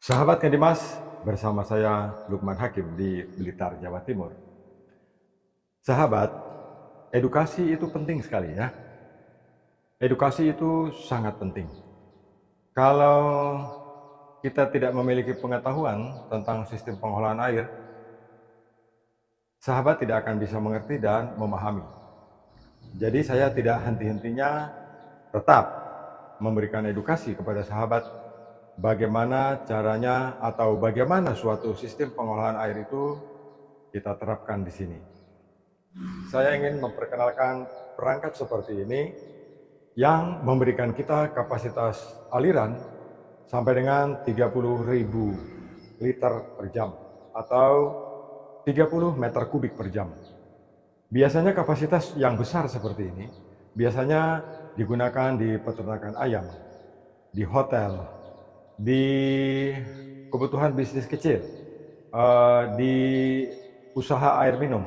Sahabat Dimas, bersama saya Lukman Hakim di Blitar, Jawa Timur. Sahabat, edukasi itu penting sekali ya. Edukasi itu sangat penting. Kalau kita tidak memiliki pengetahuan tentang sistem pengolahan air, sahabat tidak akan bisa mengerti dan memahami. Jadi saya tidak henti-hentinya tetap memberikan edukasi kepada sahabat bagaimana caranya atau bagaimana suatu sistem pengolahan air itu kita terapkan di sini. Saya ingin memperkenalkan perangkat seperti ini yang memberikan kita kapasitas aliran sampai dengan 30.000 liter per jam atau 30 meter kubik per jam. Biasanya kapasitas yang besar seperti ini biasanya digunakan di peternakan ayam, di hotel, di kebutuhan bisnis kecil, di usaha air minum,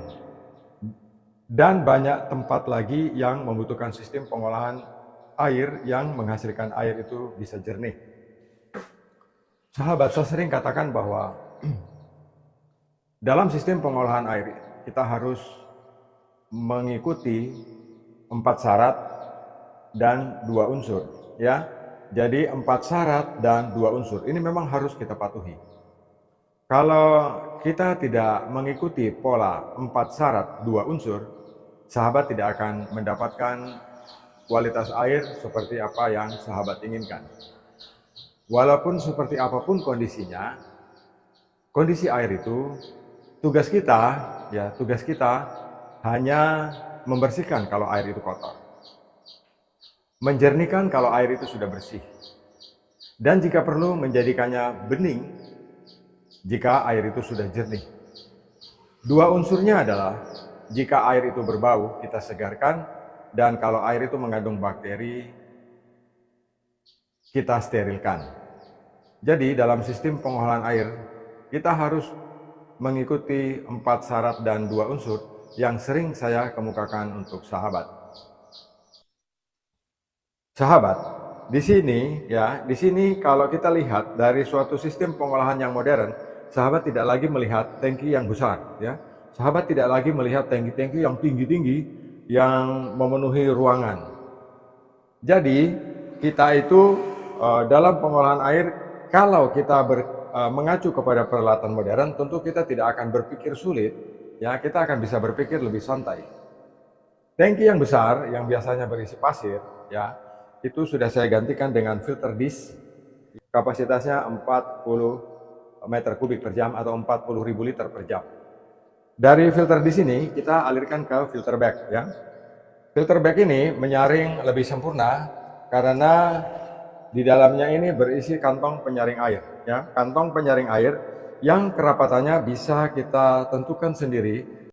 dan banyak tempat lagi yang membutuhkan sistem pengolahan air yang menghasilkan air itu bisa jernih. Sahabat, saya sering katakan bahwa dalam sistem pengolahan air kita harus mengikuti 4 syarat dan 2 unsur, ya. Jadi 4 syarat dan 2 unsur ini memang harus kita patuhi. Kalau kita tidak mengikuti pola 4 syarat 2 unsur, sahabat tidak akan mendapatkan kualitas air seperti apa yang sahabat inginkan. Walaupun seperti apapun kondisinya, kondisi air itu tugas kita hanya membersihkan kalau air itu kotor, menjernihkan kalau air itu sudah bersih, dan jika perlu menjadikannya bening jika air itu sudah jernih. 2 unsurnya adalah jika air itu berbau, kita segarkan, dan kalau air itu mengandung bakteri, kita sterilkan. Jadi dalam sistem pengolahan air, kita harus mengikuti 4 syarat dan 2 unsur yang sering saya kemukakan untuk sahabat. Sahabat, di sini kalau kita lihat dari suatu sistem pengolahan yang modern, sahabat tidak lagi melihat tangki yang besar, ya. Sahabat tidak lagi melihat tangki-tangki yang tinggi-tinggi yang memenuhi ruangan. Jadi kita itu dalam pengolahan air, kalau kita mengacu kepada peralatan modern, tentu kita tidak akan berpikir sulit, ya. Kita akan bisa berpikir lebih santai. Tangki yang besar yang biasanya berisi pasir, ya, itu sudah saya gantikan dengan filter dish, kapasitasnya 40 meter kubik per jam atau 40.000 liter per jam. Dari filter dish ini kita alirkan ke filter bag, ya. Filter bag ini menyaring lebih sempurna karena di dalamnya ini berisi kantong penyaring air, ya. Kantong penyaring air yang kerapatannya bisa kita tentukan sendiri.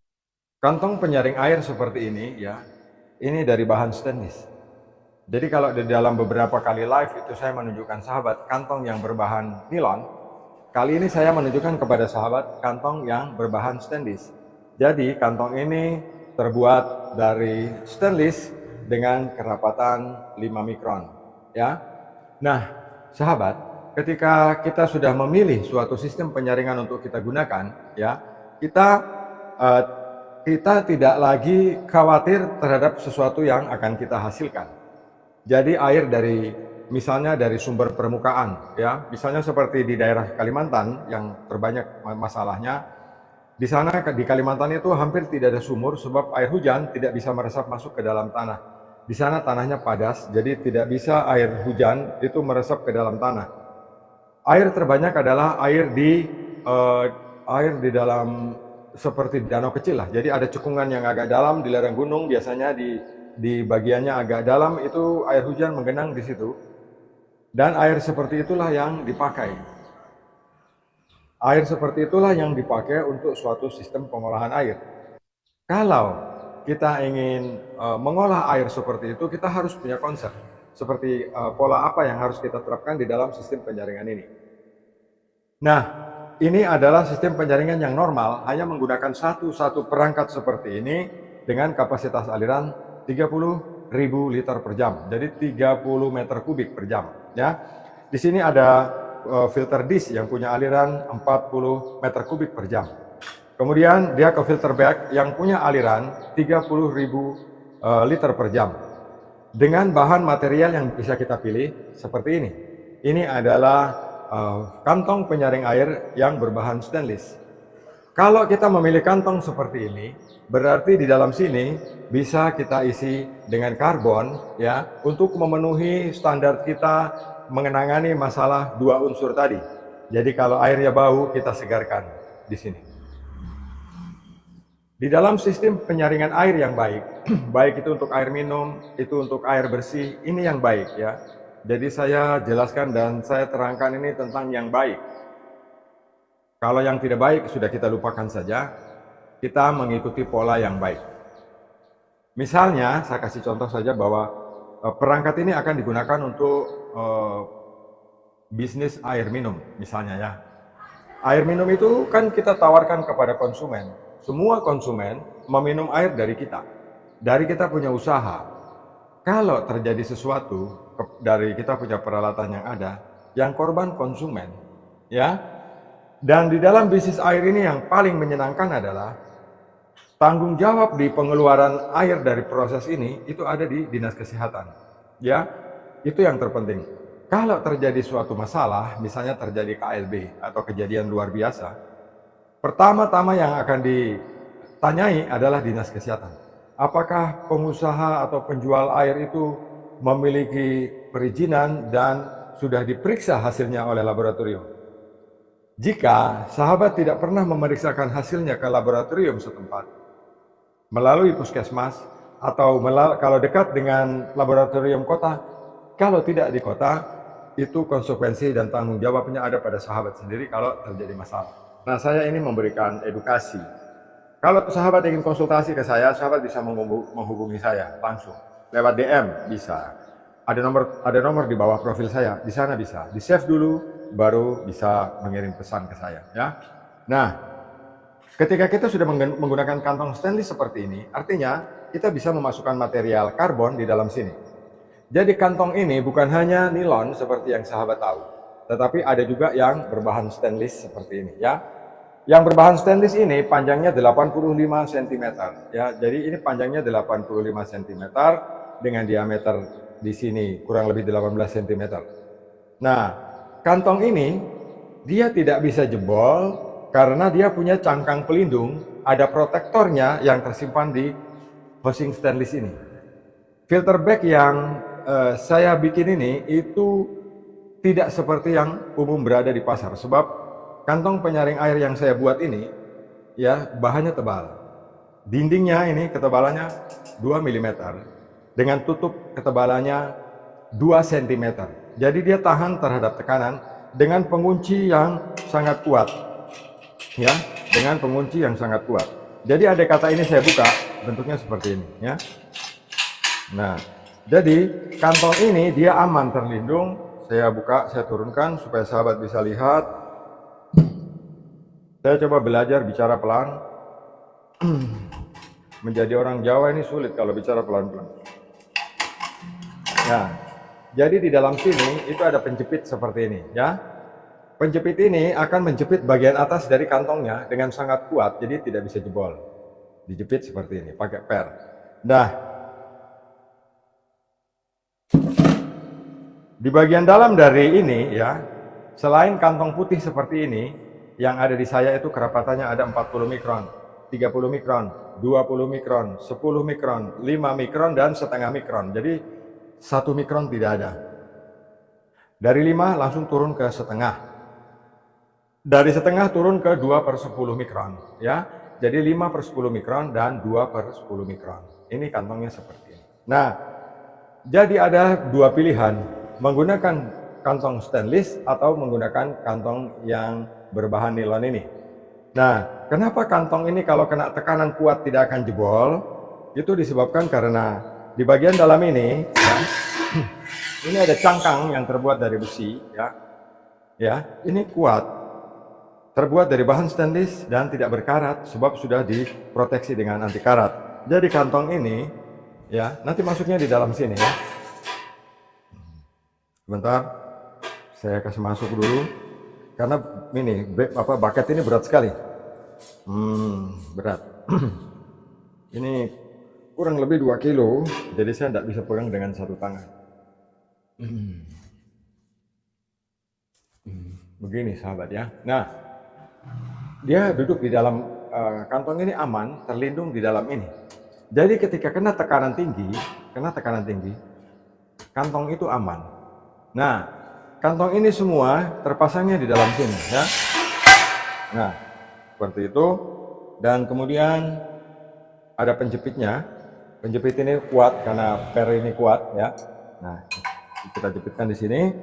Kantong penyaring air seperti ini, ya, ini dari bahan stainless. Jadi kalau di dalam beberapa kali live itu saya menunjukkan sahabat kantong yang berbahan nilon, kali ini saya menunjukkan kepada sahabat kantong yang berbahan stainless. Jadi kantong ini terbuat dari stainless dengan kerapatan 5 mikron, ya. Nah, sahabat, ketika kita sudah memilih suatu sistem penyaringan untuk kita gunakan, ya, kita tidak lagi khawatir terhadap sesuatu yang akan kita hasilkan. Jadi air misalnya dari sumber permukaan, ya, misalnya seperti di daerah Kalimantan yang terbanyak masalahnya, di sana di Kalimantan itu hampir tidak ada sumur sebab air hujan tidak bisa meresap masuk ke dalam tanah. Di sana tanahnya padas, jadi tidak bisa air hujan itu meresap ke dalam tanah. Air terbanyak adalah air di dalam seperti danau kecil lah. Jadi ada cekungan yang agak dalam di lereng gunung, biasanya di bagiannya agak dalam itu air hujan menggenang di situ. Dan air seperti itulah yang dipakai. Air seperti itulah yang dipakai untuk suatu sistem pengolahan air. Kalau kita ingin mengolah air seperti itu, kita harus punya konsep. Seperti pola apa yang harus kita terapkan di dalam sistem penyaringan ini. Nah, ini adalah sistem penyaringan yang normal, hanya menggunakan satu perangkat seperti ini dengan kapasitas aliran 30.000 liter per jam, jadi 30 meter kubik per jam, ya. Di sini ada filter dish yang punya aliran 40 meter kubik per jam. Kemudian dia ke filter bag yang punya aliran 30.000 liter per jam. Dengan bahan material yang bisa kita pilih seperti ini. Ini adalah kantong penyaring air yang berbahan stainless. Kalau kita memilih kantong seperti ini, berarti di dalam sini bisa kita isi dengan karbon ya untuk memenuhi standar kita mengenangani masalah dua unsur tadi. Jadi kalau airnya bau, kita segarkan di sini. Di dalam sistem penyaringan air yang baik, baik itu untuk air minum, itu untuk air bersih, ini yang baik ya. Jadi saya jelaskan dan saya terangkan ini tentang yang baik. Kalau yang tidak baik sudah kita lupakan saja, kita mengikuti pola yang baik. Misalnya, saya kasih contoh saja bahwa perangkat ini akan digunakan untuk bisnis air minum, misalnya ya. Air minum itu kan kita tawarkan kepada konsumen. Semua konsumen meminum air dari kita punya usaha. Kalau terjadi sesuatu dari kita punya peralatan yang ada, yang korban konsumen, ya. Dan di dalam bisnis air ini yang paling menyenangkan adalah tanggung jawab di pengeluaran air dari proses ini itu ada di Dinas Kesehatan. Ya, itu yang terpenting. Kalau terjadi suatu masalah, misalnya terjadi KLB atau kejadian luar biasa, pertama-tama yang akan ditanyai adalah Dinas Kesehatan. Apakah pengusaha atau penjual air itu memiliki perizinan dan sudah diperiksa hasilnya oleh laboratorium? Jika sahabat tidak pernah memeriksakan hasilnya ke laboratorium setempat, melalui puskesmas, atau kalau dekat dengan laboratorium kota, kalau tidak di kota, itu konsekuensi dan tanggung jawabnya ada pada sahabat sendiri kalau terjadi masalah. Nah, saya ini memberikan edukasi. Kalau sahabat ingin konsultasi ke saya, sahabat bisa menghubungi saya langsung. Lewat DM bisa. Ada nomor di bawah profil saya, di sana bisa. Di save dulu, baru bisa mengirim pesan ke saya. Ya. Nah, ketika kita sudah menggunakan kantong stainless seperti ini, artinya kita bisa memasukkan material karbon di dalam sini. Jadi kantong ini bukan hanya nilon seperti yang sahabat tahu, tetapi ada juga yang berbahan stainless seperti ini. Ya. Yang berbahan stainless ini panjangnya 85 cm. Ya, jadi ini panjangnya 85 cm dengan diameter di sini kurang lebih 18 cm. Nah, kantong ini dia tidak bisa jebol karena dia punya cangkang pelindung, ada protektornya yang tersimpan di housing stainless ini. Filter bag yang saya bikin ini itu tidak seperti yang umum berada di pasar, sebab kantong penyaring air yang saya buat ini ya bahannya tebal. Dindingnya ini ketebalannya 2 mm dengan tutup ketebalannya 2 cm. Jadi dia tahan terhadap tekanan dengan pengunci yang sangat kuat. Ya, dengan pengunci yang sangat kuat. Jadi ada kata ini saya buka, bentuknya seperti ini ya. Nah, jadi kantong ini dia aman terlindung. Saya buka, saya turunkan supaya sahabat bisa lihat. Saya coba belajar bicara pelan. Menjadi orang Jawa ini sulit kalau bicara pelan-pelan. Nah, jadi di dalam sini itu ada penjepit seperti ini ya. Penjepit ini akan menjepit bagian atas dari kantongnya dengan sangat kuat, jadi tidak bisa jebol. Dijepit seperti ini, pakai per. Nah, di bagian dalam dari ini ya, selain kantong putih seperti ini, yang ada di saya itu kerapatannya ada 40 mikron, 30 mikron, 20 mikron, 10 mikron, 5 mikron, dan setengah mikron. Jadi 1 mikron tidak ada. Dari 5 langsung turun ke setengah. Dari setengah turun ke 2/10 mikron. Ya. Jadi 5/10 mikron dan 2/10 mikron. Ini kantongnya seperti ini. Nah, jadi ada dua pilihan. Menggunakan kantong stainless atau menggunakan kantong yang berbahan nilon ini. Nah, kenapa kantong ini kalau kena tekanan kuat tidak akan jebol? Itu disebabkan karena di bagian dalam ini ya, ini ada cangkang yang terbuat dari besi ya. Ya, ini kuat. Terbuat dari bahan stainless dan tidak berkarat sebab sudah diproteksi dengan anti karat. Jadi kantong ini ya, nanti masuknya di dalam sini ya. Sebentar. Saya kasih masuk dulu karena ini bucket ini berat sekali. Berat. Ini kurang lebih 2 kilo, jadi saya tidak bisa pegang dengan satu tangan. Begini sahabat ya. Nah, dia duduk di dalam kantong ini aman, terlindung di dalam ini. Jadi ketika kena tekanan tinggi, kantong itu aman. Nah, kantong ini semua terpasangnya di dalam sini ya. Nah, seperti itu. Dan kemudian ada penjepitnya. Penjepit ini kuat karena per ini kuat ya. Nah, kita jepitkan di sini.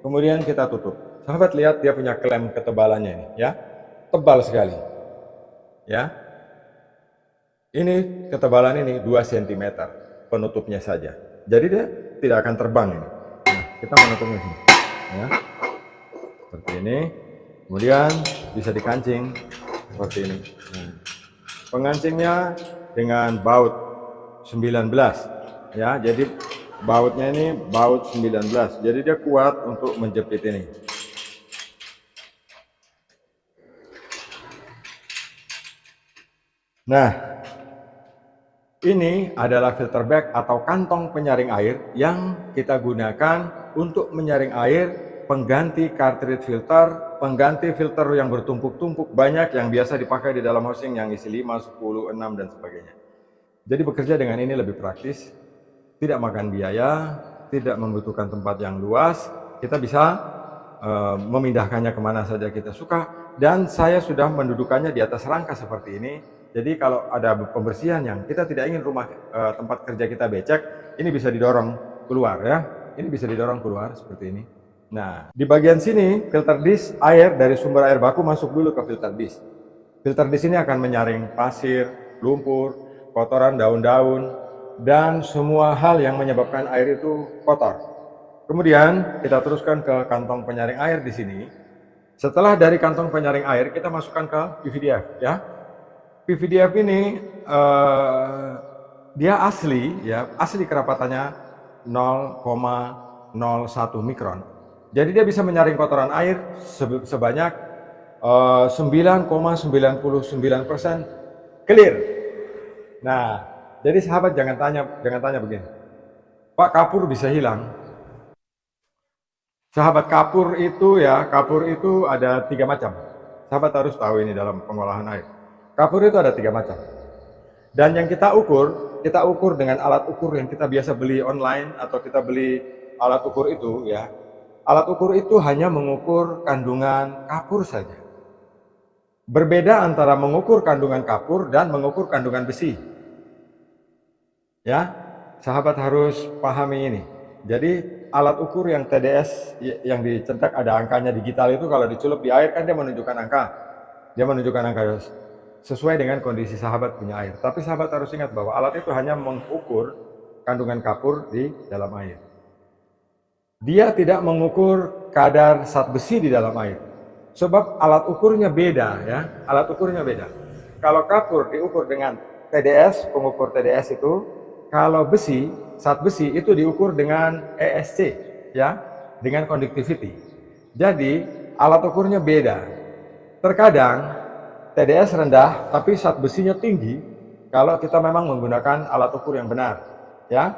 Kemudian kita tutup. Sahabat lihat dia punya klem ketebalannya ini ya. Tebal sekali. Ya. Ini ketebalan ini 2 cm penutupnya saja. Jadi dia tidak akan terbang ini. Nah, kita menutupnya sini. Ya. Seperti ini. Kemudian bisa dikancing seperti ini. Nah, pengancingnya dengan baut 19 ya. Jadi bautnya ini baut 19. Jadi dia kuat untuk menjepit ini. Nah, ini adalah filter bag atau kantong penyaring air yang kita gunakan untuk menyaring air, pengganti cartridge filter, pengganti filter yang bertumpuk-tumpuk banyak yang biasa dipakai di dalam housing yang isi 5, 10, 6 dan sebagainya. Jadi bekerja dengan ini lebih praktis, tidak makan biaya, tidak membutuhkan tempat yang luas, kita bisa memindahkannya kemana saja kita suka, dan saya sudah mendudukannya di atas rangka seperti ini. Jadi kalau ada pembersihan yang kita tidak ingin rumah tempat kerja kita becek, ini bisa didorong keluar ya. Ini bisa didorong keluar seperti ini. Nah, di bagian sini filter dish, air dari sumber air baku masuk dulu ke filter dish. Filter dish ini akan menyaring pasir, lumpur, kotoran daun-daun, dan semua hal yang menyebabkan air itu kotor. Kemudian kita teruskan ke kantong penyaring air di sini. Setelah dari kantong penyaring air, kita masukkan ke PVDF ya. PVDF ini dia asli ya, asli kerapatannya 0,01 mikron. Jadi dia bisa menyaring kotoran air sebanyak 9,99% clear. Nah, jadi sahabat jangan tanya begini, Pak, kapur bisa hilang? Sahabat, kapur itu ada 3 macam. Sahabat harus tahu ini dalam pengolahan air. Kapur itu ada 3 macam. Dan yang kita ukur dengan alat ukur yang kita biasa beli online atau kita beli alat ukur itu ya. Alat ukur itu hanya mengukur kandungan kapur saja. Berbeda antara mengukur kandungan kapur dan mengukur kandungan besi. Ya, sahabat harus pahami ini. Jadi alat ukur yang TDS yang dicetak ada angkanya digital itu kalau dicelup di air kan dia menunjukkan angka. Dia menunjukkan angka sesuai dengan kondisi sahabat punya air. Tapi sahabat harus ingat bahwa alat itu hanya mengukur kandungan kapur di dalam air. Dia tidak mengukur kadar zat besi di dalam air. Sebab alat ukurnya beda ya. Alat ukurnya beda. Kalau kapur diukur dengan TDS, pengukur TDS itu, kalau besi, zat besi itu diukur dengan ESC ya, dengan conductivity. Jadi alat ukurnya beda. Terkadang TDS rendah tapi zat besinya tinggi kalau kita memang menggunakan alat ukur yang benar ya.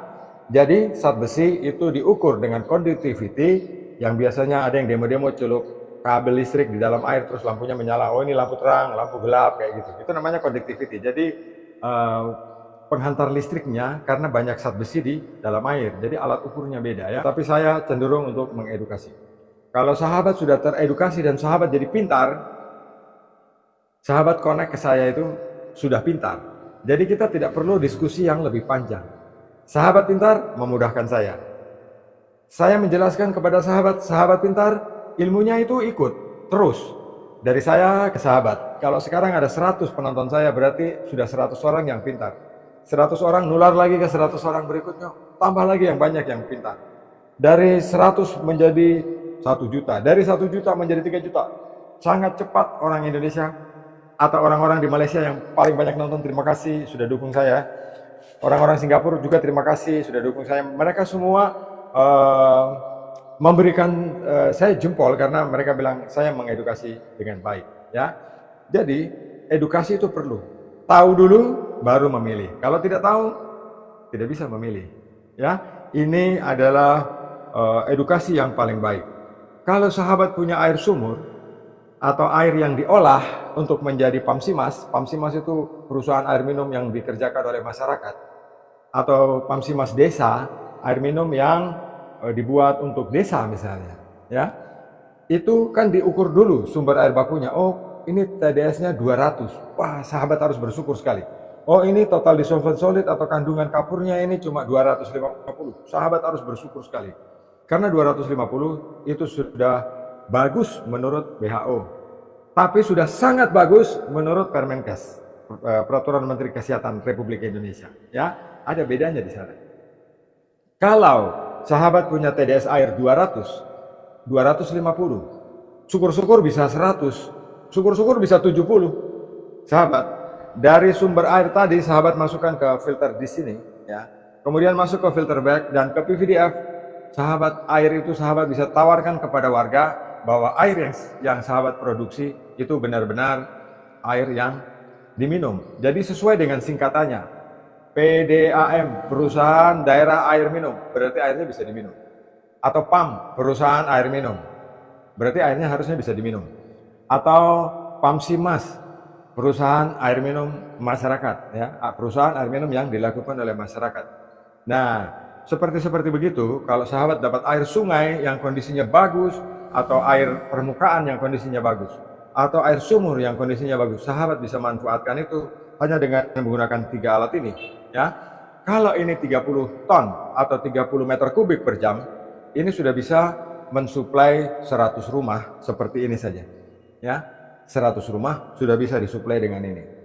Jadi zat besi itu diukur dengan conductivity yang biasanya ada yang demo-demo celup kabel listrik di dalam air terus lampunya menyala. Oh, ini lampu terang, lampu gelap kayak gitu. Itu namanya conductivity. Jadi penghantar listriknya karena banyak zat besi di dalam air. Jadi alat ukurnya beda ya. Tapi saya cenderung untuk mengedukasi. Kalau sahabat sudah teredukasi dan sahabat jadi pintar, sahabat connect ke saya itu sudah pintar. Jadi kita tidak perlu diskusi yang lebih panjang. Sahabat pintar memudahkan saya. Saya menjelaskan kepada sahabat, sahabat pintar ilmunya itu ikut terus. Dari saya ke sahabat. Kalau sekarang ada 100 penonton saya berarti sudah 100 orang yang pintar. 100 orang nular lagi ke 100 orang berikutnya. Tambah lagi yang banyak yang pintar. Dari 100 menjadi 1 juta. Dari 1 juta menjadi 3 juta. Sangat cepat orang Indonesia atau orang-orang di Malaysia yang paling banyak nonton, terima kasih sudah dukung saya. Orang-orang Singapura juga terima kasih sudah dukung saya. Mereka semua memberikan saya jempol karena mereka bilang saya mengedukasi dengan baik, ya. Jadi edukasi itu perlu. Tahu dulu baru memilih. Kalau tidak tahu tidak bisa memilih, ya. Ini adalah edukasi yang paling baik. Kalau sahabat punya air sumur atau air yang diolah untuk menjadi Pamsimas, Pamsimas itu perusahaan air minum yang dikerjakan oleh masyarakat, atau Pamsimas desa, air minum yang dibuat untuk desa misalnya, ya. Itu kan diukur dulu sumber air bakunya. Oh, ini TDS-nya 200. Wah, sahabat harus bersyukur sekali. Oh, ini total disolvent solid atau kandungan kapurnya ini cuma 250. Sahabat harus bersyukur sekali. Karena 250 itu sudah bagus menurut WHO. Tapi sudah sangat bagus menurut Permenkes, Peraturan Menteri Kesehatan Republik Indonesia, ya. Ada bedanya di sana. Kalau sahabat punya TDS air 200, 250, syukur-syukur bisa 100, syukur-syukur bisa 70. Sahabat, dari sumber air tadi sahabat masukkan ke filter di sini, ya. Kemudian masuk ke filter bag dan ke PVDF. Sahabat, air itu sahabat bisa tawarkan kepada warga bahwa air yang sahabat produksi itu benar-benar air yang diminum. Jadi sesuai dengan singkatannya. PDAM, Perusahaan Daerah Air Minum, berarti airnya bisa diminum. Atau PAM, Perusahaan Air Minum, berarti airnya harusnya bisa diminum. Atau Pamsimas, Perusahaan Air Minum Masyarakat, ya, perusahaan air minum yang dilakukan oleh masyarakat. Nah, seperti begitu, kalau sahabat dapat air sungai yang kondisinya bagus, atau air permukaan yang kondisinya bagus, atau air sumur yang kondisinya bagus, sahabat bisa manfaatkan itu hanya dengan menggunakan 3 alat ini, ya. Kalau ini 30 ton atau 30 meter kubik per jam, ini sudah bisa mensuplai 100 rumah seperti ini saja, ya. 100 rumah sudah bisa disuplai dengan ini.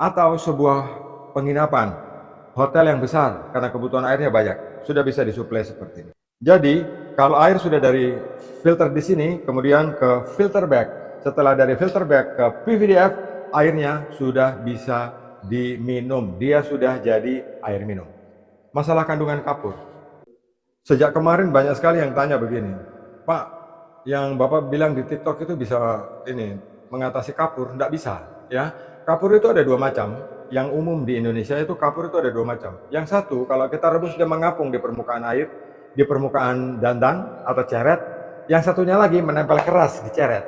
Atau sebuah penginapan, hotel yang besar karena kebutuhan airnya banyak, sudah bisa disuplai seperti ini. Jadi, kalau air sudah dari filter di sini, kemudian ke filter bag, setelah dari filter bag ke PVDF, airnya sudah bisa diminum, dia sudah jadi air minum. Masalah kandungan kapur, sejak kemarin banyak sekali yang tanya begini, Pak, yang Bapak bilang di TikTok itu bisa ini mengatasi kapur. Tidak bisa, ya. Kapur itu ada 2 macam. Yang umum di Indonesia itu kapur itu ada 2 macam. Yang satu, kalau kita rebus dia mengapung di permukaan air, di permukaan dandang atau ceret. Yang satunya lagi menempel keras di ceret,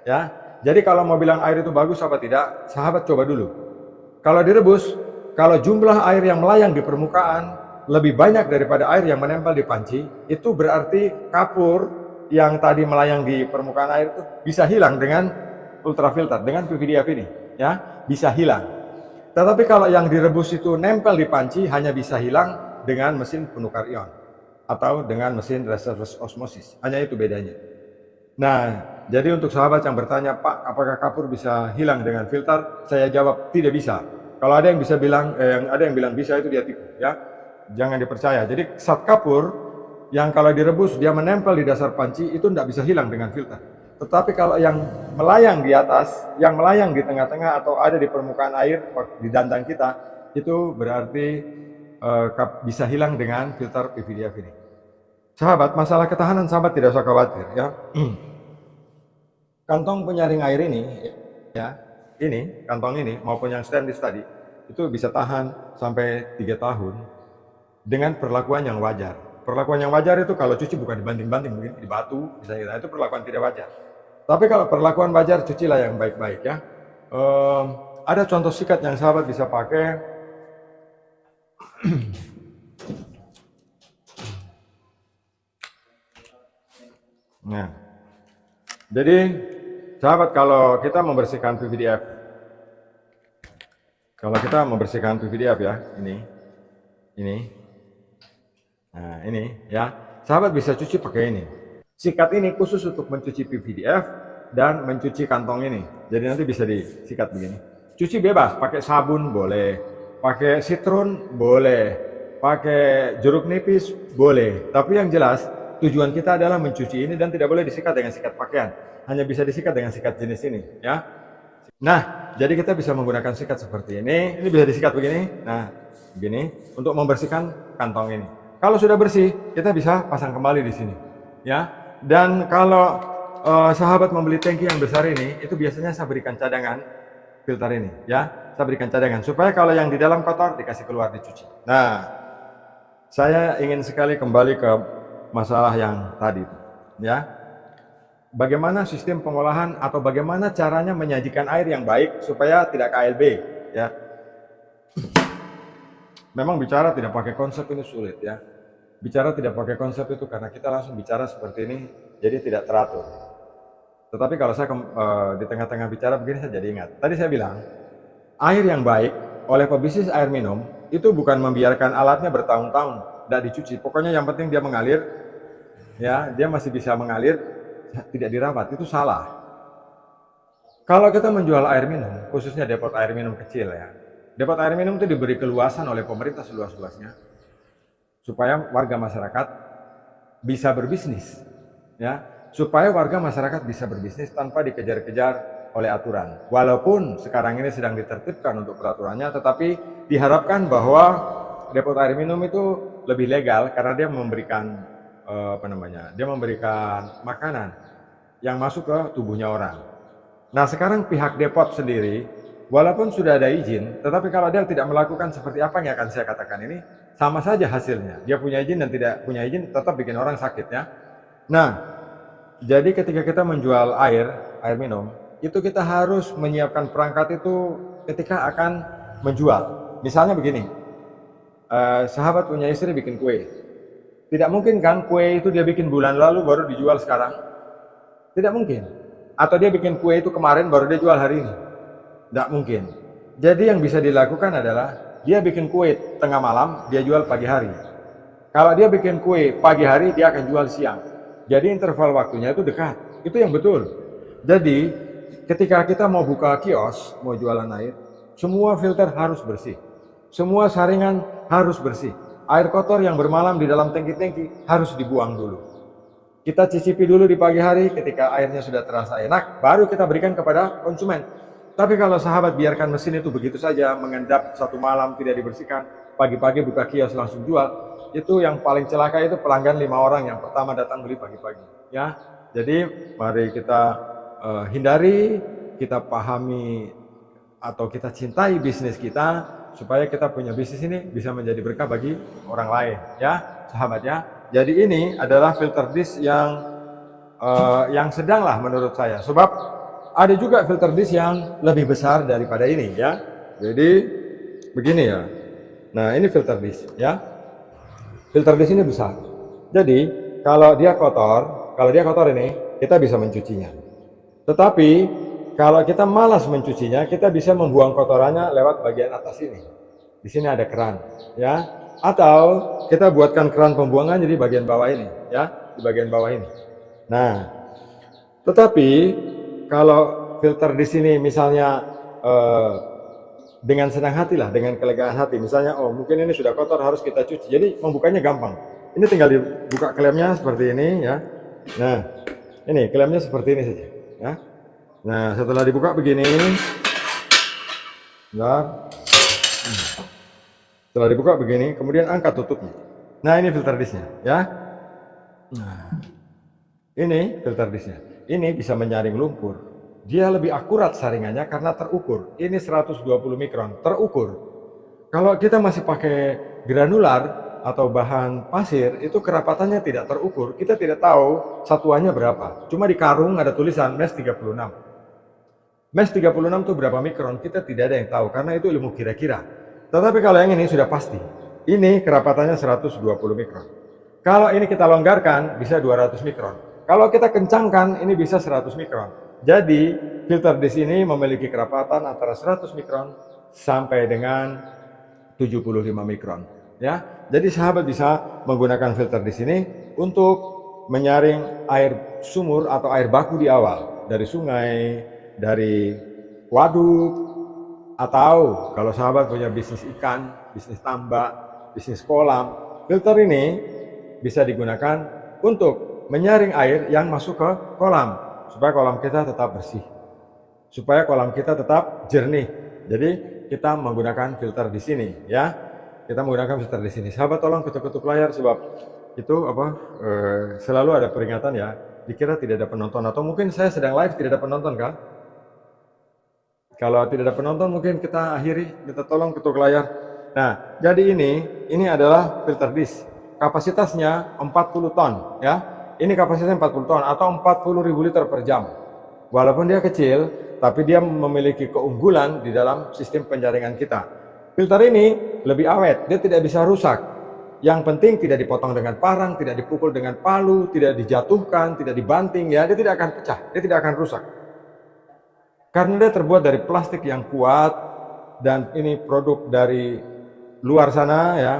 ya. Jadi kalau mau bilang air itu bagus apa tidak, sahabat coba dulu. Kalau direbus, kalau jumlah air yang melayang di permukaan lebih banyak daripada air yang menempel di panci, itu berarti kapur yang tadi melayang di permukaan air itu bisa hilang dengan ultrafilter, dengan PVDF ini, ya, bisa hilang. Tetapi kalau yang direbus itu nempel di panci, hanya bisa hilang dengan mesin penukar ion atau dengan mesin reverse osmosis. Hanya itu bedanya. Nah, jadi untuk sahabat yang bertanya, Pak, apakah kapur bisa hilang dengan filter? Saya jawab, tidak bisa. Kalau ada yang bisa bilang, ada yang bilang bisa, itu dia tipu, ya. Jangan dipercaya. Jadi zat kapur yang kalau direbus dia menempel di dasar panci itu tidak bisa hilang dengan filter. Tetapi kalau yang melayang di atas, yang melayang di tengah-tengah atau ada di permukaan air di dandang kita, itu berarti bisa hilang dengan filter PVDF ini. Sahabat, masalah ketahanan sahabat tidak usah khawatir, ya. Kantong penyaring air ini, ya, ini kantong ini maupun yang stainless tadi, itu bisa tahan sampai 3 tahun dengan perlakuan yang wajar. Perlakuan yang wajar itu kalau cuci bukan dibanting-banting, mungkin di batu, misalnya, itu perlakuan tidak wajar. Tapi kalau perlakuan wajar, cucilah yang baik-baik, ya. Ada contoh sikat yang sahabat bisa pakai. Nah, jadi sahabat, kalau kita membersihkan PVDF, ya, nah ini, ya, sahabat bisa cuci pakai ini. Sikat ini khusus untuk mencuci PVDF dan mencuci kantong ini. Jadi nanti bisa disikat begini. Cuci bebas, pakai sabun boleh, pakai sitron boleh, pakai jeruk nipis boleh. Tapi yang jelas tujuan kita adalah mencuci ini dan tidak boleh disikat dengan sikat pakaian. Hanya bisa disikat dengan sikat jenis ini, ya. Nah, jadi kita bisa menggunakan sikat seperti ini. Ini bisa disikat begini. Nah, begini untuk membersihkan kantong ini. Kalau sudah bersih, kita bisa pasang kembali di sini, ya. Dan kalau sahabat membeli tangki yang besar ini, itu biasanya saya berikan cadangan filter ini, ya. Saya berikan cadangan supaya kalau yang di dalam kotor dikasih keluar dicuci. Nah, saya ingin sekali kembali ke masalah yang tadi, ya. Bagaimana sistem pengolahan atau bagaimana caranya menyajikan air yang baik supaya tidak KLB, ya. Memang bicara tidak pakai konsep ini sulit, ya. Bicara tidak pakai konsep itu karena kita langsung bicara seperti ini, jadi tidak teratur. Tetapi kalau saya di tengah-tengah bicara begini, saya jadi ingat. Tadi saya bilang, air yang baik oleh pebisnis air minum itu bukan membiarkan alatnya bertahun-tahun tidak dicuci. Pokoknya yang penting dia mengalir, ya, dia masih bisa mengalir, tidak dirawat. Itu salah. Kalau kita menjual air minum, khususnya depot air minum kecil, ya, depot air minum itu diberi keluasan oleh pemerintah seluas-luasnya supaya warga masyarakat bisa berbisnis, ya, supaya warga masyarakat bisa berbisnis tanpa dikejar-kejar oleh aturan. Walaupun sekarang ini sedang ditertibkan untuk peraturannya, tetapi diharapkan bahwa depot air minum itu lebih legal karena dia memberikan dia memberikan makanan yang masuk ke tubuhnya orang. Nah, sekarang pihak depot sendiri, walaupun sudah ada izin, tetapi kalau dia tidak melakukan seperti apa yang akan saya katakan ini, sama saja hasilnya. Dia punya izin dan tidak punya izin tetap bikin orang sakit, ya. Nah, jadi ketika kita menjual air minum, itu kita harus menyiapkan perangkat itu ketika akan menjual. Misalnya begini, sahabat punya istri bikin kue. Tidak mungkin kan kue itu dia bikin bulan lalu baru dijual sekarang. Tidak mungkin. Atau dia bikin kue itu kemarin baru dia jual hari ini. Tidak mungkin. Jadi yang bisa dilakukan adalah dia bikin kue tengah malam, dia jual pagi hari. Kalau dia bikin kue pagi hari, dia akan jual siang. Jadi interval waktunya itu dekat. Itu yang betul. Jadi ketika kita mau buka kios, mau jualan air, semua filter harus bersih. Semua saringan harus bersih. Air kotor yang bermalam di dalam tangki-tangki harus dibuang dulu. Kita cicipi dulu di pagi hari, ketika airnya sudah terasa enak, baru kita berikan kepada konsumen. Tapi kalau sahabat biarkan mesin itu begitu saja, mengendap satu malam tidak dibersihkan, pagi-pagi buka kios langsung jual, itu yang paling celaka itu pelanggan 5 orang yang pertama datang beli pagi-pagi. Ya, jadi mari kita hindari, kita pahami atau kita cintai bisnis kita, supaya kita punya bisnis ini bisa menjadi berkah bagi orang lain, ya, sahabat, ya. Jadi ini adalah filter dish yang sedang lah menurut saya, sebab ada juga filter dish yang lebih besar daripada ini, ya. Jadi begini, ya. Nah, ini filter dish, ya. Filter dish ini besar. Jadi kalau dia kotor ini kita bisa mencucinya. Tetapi kalau kita malas mencucinya, kita bisa membuang kotorannya lewat bagian atas ini. Di sini ada keran, ya. Atau kita buatkan keran pembuangan jadi bagian bawah ini, ya, di bagian bawah ini. Nah, tetapi kalau filter di sini misalnya dengan senang hati lah, dengan kelegaan hati, misalnya oh mungkin ini sudah kotor harus kita cuci, jadi membukanya gampang. Ini tinggal dibuka klemnya seperti ini, ya. Nah, ini klemnya seperti ini saja, ya. Nah, setelah dibuka begini, bentar. Setelah dibuka begini, kemudian angkat tutupnya. Nah, ini filter disknya, ya. Nah, ini filter disknya. Ini bisa menyaring lumpur. Dia lebih akurat saringannya karena terukur. Ini 120 mikron, terukur. Kalau kita masih pakai granular atau bahan pasir, itu kerapatannya tidak terukur. Kita tidak tahu satuannya berapa. Cuma di karung ada tulisan MES 36. MES 36 itu berapa mikron? Kita tidak ada yang tahu karena itu ilmu kira-kira. Tetapi kalau yang ini sudah pasti. Ini kerapatannya 120 mikron. Kalau ini kita longgarkan bisa 200 mikron. Kalau kita kencangkan ini bisa 100 mikron. Jadi filter di sini memiliki kerapatan antara 100 mikron sampai dengan 75 mikron, ya. Jadi sahabat bisa menggunakan filter di sini untuk menyaring air sumur atau air baku di awal dari sungai, dari waduk, atau kalau sahabat punya bisnis ikan, bisnis tambak, bisnis kolam, filter ini bisa digunakan untuk menyaring air yang masuk ke kolam supaya kolam kita tetap bersih, supaya kolam kita tetap jernih. Jadi kita menggunakan filter di sini, ya. Kita menggunakan filter di sini. Sahabat tolong ketuk-ketuk layar sebab itu selalu ada peringatan, ya. dikira tidak ada penonton, atau mungkin saya sedang live tidak ada penonton kan? Kalau tidak ada penonton mungkin kita akhiri, kita tolong ketuk layar. Nah, jadi ini adalah filter disk. Kapasitasnya 40 ton ya. Ini kapasitasnya 40 ton atau 40.000 liter per jam. Walaupun dia kecil, tapi dia memiliki keunggulan di dalam sistem penjaringan kita. Filter ini lebih awet, dia tidak bisa rusak. Yang penting tidak dipotong dengan parang, tidak dipukul dengan palu, tidak dijatuhkan, tidak dibanting ya, dia tidak akan pecah, dia tidak akan rusak. Karena dia terbuat dari plastik yang kuat dan ini produk dari luar sana ya.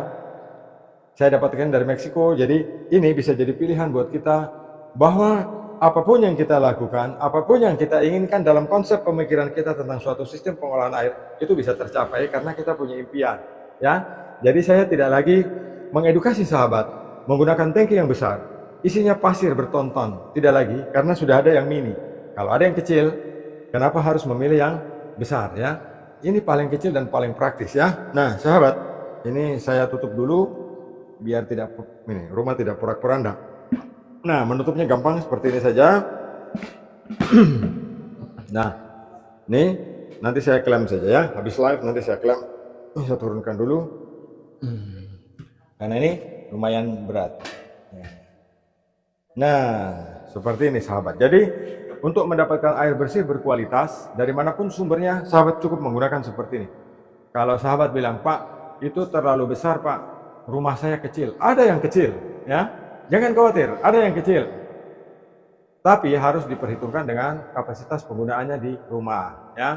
Saya dapatkan dari Meksiko, jadi ini bisa jadi pilihan buat kita bahwa apapun yang kita lakukan, apapun yang kita inginkan dalam konsep pemikiran kita tentang suatu sistem pengolahan air, itu bisa tercapai karena kita punya impian. Ya, jadi saya tidak lagi mengedukasi sahabat menggunakan tangki yang besar, isinya pasir bertonton, tidak lagi, karena sudah ada yang mini. Kalau ada yang kecil, kenapa harus memilih yang besar ya? Ini paling kecil dan paling praktis ya. Nah, sahabat, ini saya tutup dulu biar tidak rumah tidak porak-poranda. Nah, menutupnya gampang seperti ini saja. Nah, ini nanti saya klaim saja ya. Habis live nanti saya klaim. Saya turunkan dulu. Karena ini lumayan berat. Nah, seperti ini sahabat. Jadi, untuk mendapatkan air bersih berkualitas, dari manapun sumbernya, sahabat cukup menggunakan seperti ini. Kalau sahabat bilang, Pak, itu terlalu besar, Pak. Rumah saya kecil. Ada yang kecil, ya. Jangan khawatir, ada yang kecil. Tapi harus diperhitungkan dengan kapasitas penggunaannya di rumah, ya.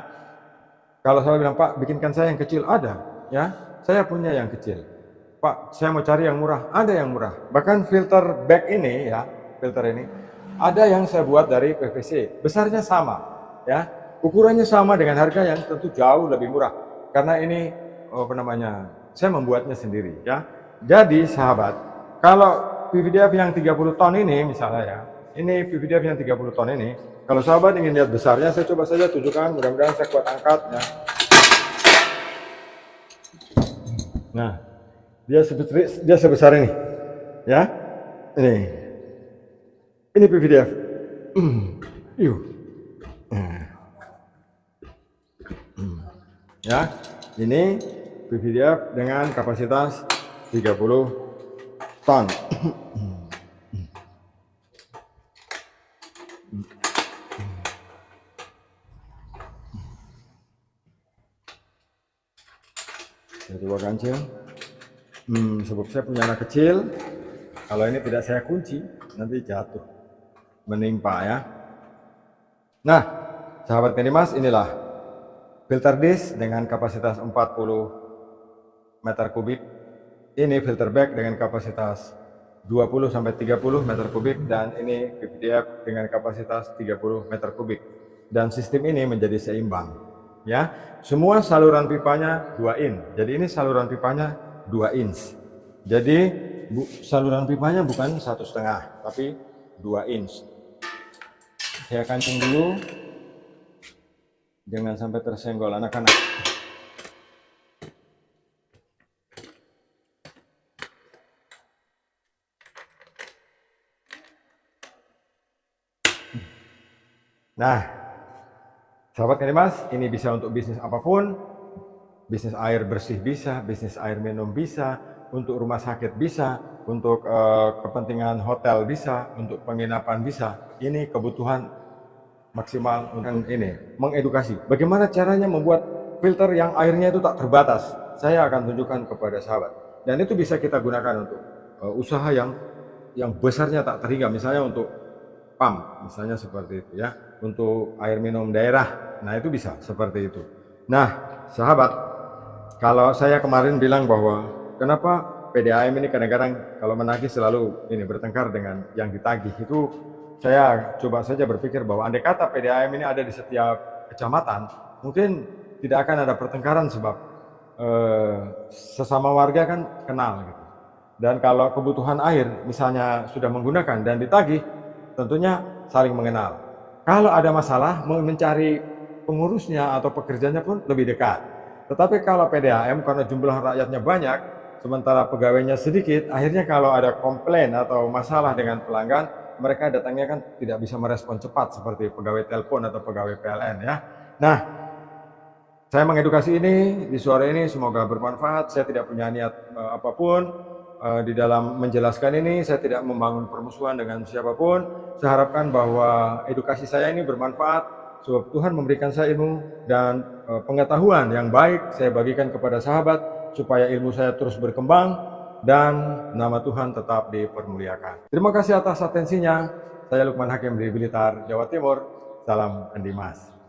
Kalau saya bilang, Pak, bikinkan saya yang kecil, ada, ya. Saya punya yang kecil. Pak, saya mau cari yang murah, ada yang murah. Bahkan filter bag ini, ya, filter ini, ada yang saya buat dari PVC. Besarnya sama, ya. Ukurannya sama dengan harga yang tentu jauh lebih murah. Karena ini, saya membuatnya sendiri, ya. Jadi sahabat, kalau PVDF yang 30 ton ini misalnya ya, ini PVDF yang 30 ton ini, kalau sahabat ingin lihat besarnya, saya coba saja tunjukkan, mudah-mudahan saya kuat angkat ya. Nah, dia sebesar ini, ya, ini PVDF. Ya, ini PVDF dengan kapasitas 30 ton. Saya coba kancil. Sebab saya punya anak kecil. Kalau ini tidak saya kunci, nanti jatuh, menimpa ya. Nah, sahabat Kenimas, inilah filter disk dengan kapasitas 40 meter kubik. Ini filter bag dengan kapasitas 20 sampai 30 meter kubik dan ini PVDF dengan kapasitas 30 meter kubik. Dan sistem ini menjadi seimbang. Ya, semua saluran pipanya 2 in. Jadi ini saluran pipanya 2 inch. Jadi saluran pipanya bukan 1,5 tapi 2 inch. Saya kancing dulu. Jangan sampai tersenggol anak-anak. Nah, sahabat Kenimas, ini bisa untuk bisnis apapun, bisnis air bersih bisa, bisnis air minum bisa, untuk rumah sakit bisa, untuk kepentingan hotel bisa, untuk penginapan bisa. Ini kebutuhan maksimal untuk ini, mengedukasi. Bagaimana caranya membuat filter yang airnya itu tak terbatas? Saya akan tunjukkan kepada sahabat. Dan itu bisa kita gunakan untuk usaha yang besarnya tak terhingga, misalnya untuk pump, misalnya seperti itu ya, untuk air minum daerah. Nah, itu bisa seperti itu. Nah, sahabat, kalau saya kemarin bilang bahwa kenapa PDAM ini kadang-kadang kalau menagih selalu ini bertengkar dengan yang ditagih, itu saya coba saja berpikir bahwa andai kata PDAM ini ada di setiap kecamatan, mungkin tidak akan ada pertengkaran sebab sesama warga kan kenal gitu. Dan kalau kebutuhan air misalnya sudah menggunakan dan ditagih, tentunya saling mengenal. Kalau ada masalah, mencari pengurusnya atau pekerjanya pun lebih dekat. Tetapi kalau PDAM karena jumlah rakyatnya banyak, sementara pegawainya sedikit, akhirnya kalau ada komplain atau masalah dengan pelanggan, mereka datangnya kan tidak bisa merespon cepat seperti pegawai telepon atau pegawai PLN ya. Nah, saya mengedukasi ini di sore ini semoga bermanfaat. Saya tidak punya niat apapun di dalam menjelaskan ini. Saya tidak membangun permusuhan dengan siapapun. Saya harapkan bahwa edukasi saya ini bermanfaat, sebab Tuhan memberikan saya ilmu dan pengetahuan yang baik. Saya bagikan kepada sahabat supaya ilmu saya terus berkembang dan nama Tuhan tetap dipermuliakan. Terima kasih atas atensinya. Saya Lukman Hakim dari Blitar, Jawa Timur. Salam Andi Mas.